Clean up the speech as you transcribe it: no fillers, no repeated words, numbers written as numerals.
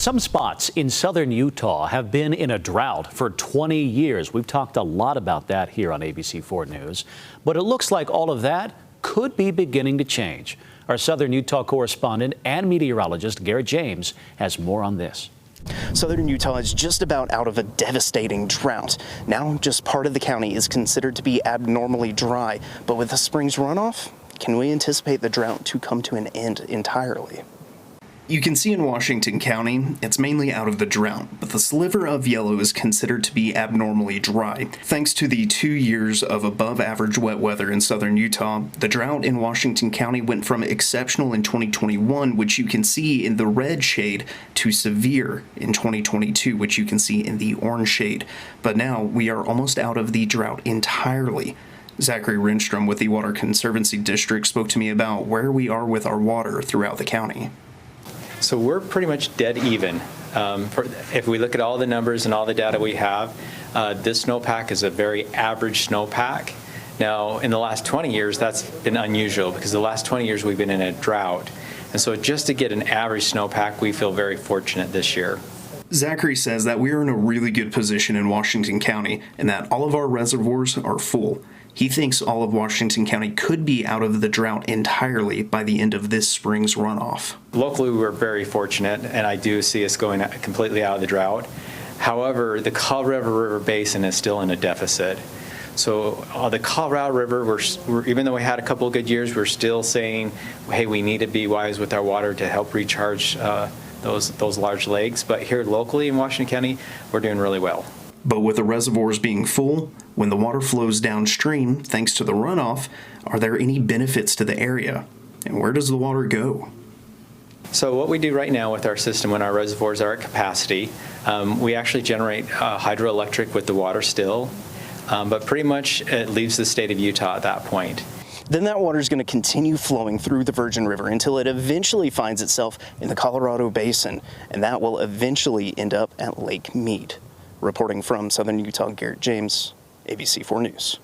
Some spots in southern Utah have been in a drought for 20 years. We've talked a lot about that here on ABC4 News, but it looks like all of that could be beginning to change. Our southern Utah correspondent and meteorologist Garrett James has more on this. Southern Utah is just about out of a devastating drought. Now just part of the county is considered to be abnormally dry, but with the spring's runoff, can we anticipate the drought to come to an end entirely? You can see in Washington County, it's mainly out of the drought, but the sliver of yellow is considered to be abnormally dry. Thanks to the 2 years of above average wet weather in southern Utah, the drought in Washington County went from exceptional in 2021, which you can see in the red shade, to severe in 2022, which you can see in the orange shade. But now we are almost out of the drought entirely. Zachary Renstrom with the Water Conservancy District spoke to me about where we are with our water throughout the county. So we're pretty much dead even. If we look at all the numbers and all the data we have, this snowpack is a very average snowpack. Now, in the last 20 years, that's been unusual because the last 20 years we've been in a drought. And so just to get an average snowpack, we feel very fortunate this year. Zachary says that we are in a really good position in Washington County and that all of our reservoirs are full. He thinks all of Washington County could be out of the drought entirely by the end of this spring's runoff. Locally, we're very fortunate, and I do see us going completely out of the drought. However, the Colorado River Basin is still in a deficit. So the Colorado River, we're, even though we had a couple of good years, we're still saying, hey, we need to be wise with our water to help recharge those large lakes. But here locally in Washington County, we're doing really well. But with the reservoirs being full, when the water flows downstream, thanks to the runoff, are there any benefits to the area? And where does the water go? So what we do right now with our system when our reservoirs are at capacity, we actually generate hydroelectric with the water still, but pretty much it leaves the state of Utah at that point. Then that water is going to continue flowing through the Virgin River until it eventually finds itself in the Colorado Basin, and that will eventually end up at Lake Mead. Reporting from southern Utah, Garrett James, ABC4 News.